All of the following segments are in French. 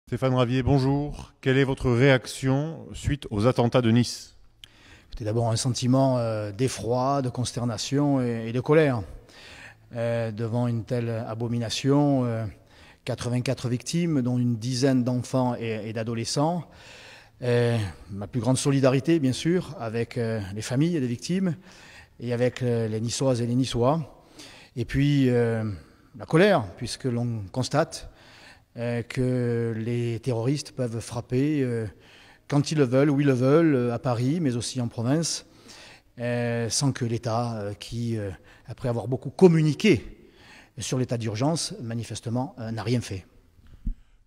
Stéphane Ravier, bonjour. Quelle est votre réaction suite aux attentats de Nice? C'était d'abord un sentiment d'effroi, de consternation et de colère devant une telle abomination. 84 victimes, dont une dizaine d'enfants et d'adolescents. Ma plus grande solidarité, bien sûr, avec les familles des victimes et avec les Niçoises et les Niçois. Et puis la colère, puisque l'on constate que les terroristes peuvent frapper quand ils le veulent, où ils le veulent, à Paris, mais aussi en province, sans que l'État, qui, après avoir beaucoup communiqué sur l'état d'urgence, manifestement, n'a rien fait.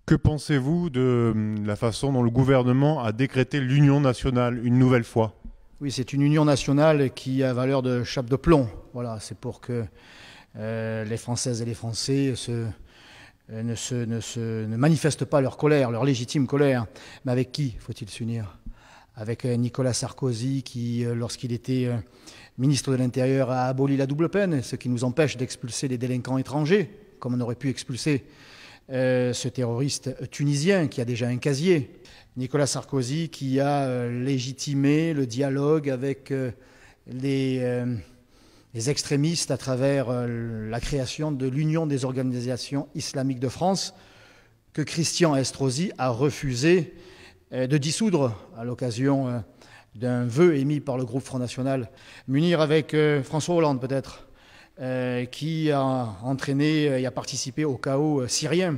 Que pensez-vous de la façon dont le gouvernement a décrété l'union nationale une nouvelle fois? Oui, c'est une union nationale qui a valeur de chape de plomb. Voilà, c'est pour que les Françaises et les Français ne manifestent pas leur colère, leur légitime colère. Mais avec qui faut-il s'unir? Avec Nicolas Sarkozy qui, lorsqu'il était ministre de l'Intérieur, a aboli la double peine, ce qui nous empêche d'expulser les délinquants étrangers, comme on aurait pu expulser ce terroriste tunisien qui a déjà un casier. Nicolas Sarkozy qui a légitimé le dialogue avec les extrémistes à travers la création de l'Union des organisations islamiques de France, que Christian Estrosi a refusé de dissoudre à l'occasion d'un vœu émis par le groupe Front National. M'unir avec François Hollande peut-être, qui a entraîné et a participé au chaos syrien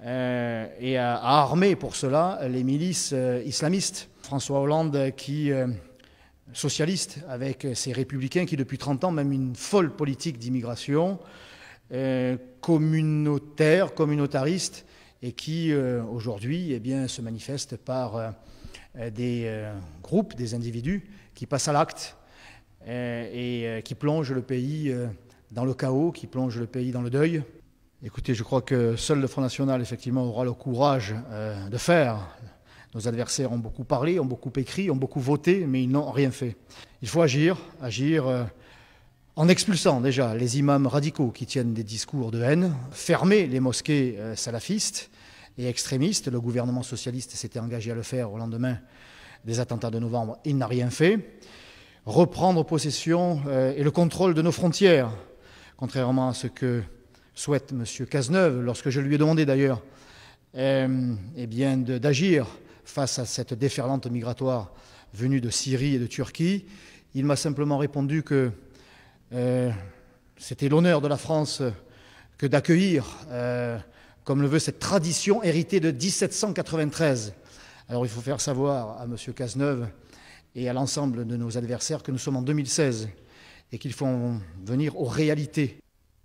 et a armé pour cela les milices islamistes. François Hollande qui... socialiste, avec ces républicains qui, depuis 30 ans, même une folle politique d'immigration, communautaire, communautariste, et qui, aujourd'hui, se manifeste par des groupes, des individus qui passent à l'acte et qui plongent le pays dans le chaos, qui plongent le pays dans le deuil. Écoutez, je crois que seul le Front National, effectivement, aura le courage de faire. Nos adversaires ont beaucoup parlé, ont beaucoup écrit, ont beaucoup voté, mais ils n'ont rien fait. Il faut agir en expulsant déjà les imams radicaux qui tiennent des discours de haine, fermer les mosquées salafistes et extrémistes. Le gouvernement socialiste s'était engagé à le faire au lendemain des attentats de novembre. Il n'a rien fait. Reprendre possession et le contrôle de nos frontières, contrairement à ce que souhaite M. Cazeneuve, lorsque je lui ai demandé d'ailleurs d'agir face à cette déferlante migratoire venue de Syrie et de Turquie. Il m'a simplement répondu que c'était l'honneur de la France que d'accueillir, comme le veut cette tradition héritée de 1793. Alors il faut faire savoir à M. Cazeneuve et à l'ensemble de nos adversaires que nous sommes en 2016 et qu'il faut en venir aux réalités.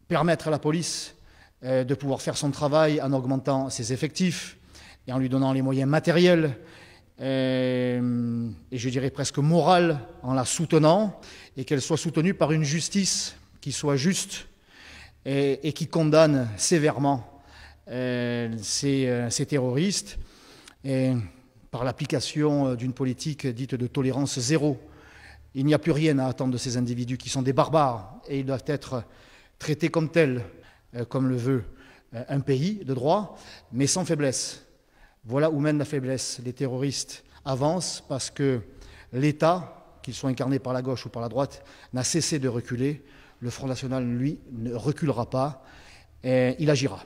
Permettre à la police de pouvoir faire son travail en augmentant ses effectifs, et en lui donnant les moyens matériels et je dirais presque moraux, en la soutenant, et qu'elle soit soutenue par une justice qui soit juste et qui condamne sévèrement ces terroristes, et par l'application d'une politique dite de tolérance zéro. Il n'y a plus rien à attendre de ces individus qui sont des barbares, et ils doivent être traités comme tels, comme le veut un pays de droit, mais sans faiblesse. Voilà où mène la faiblesse. Les terroristes avancent parce que l'État, qu'ils soient incarnés par la gauche ou par la droite, n'a cessé de reculer. Le Front National, lui, ne reculera pas et il agira.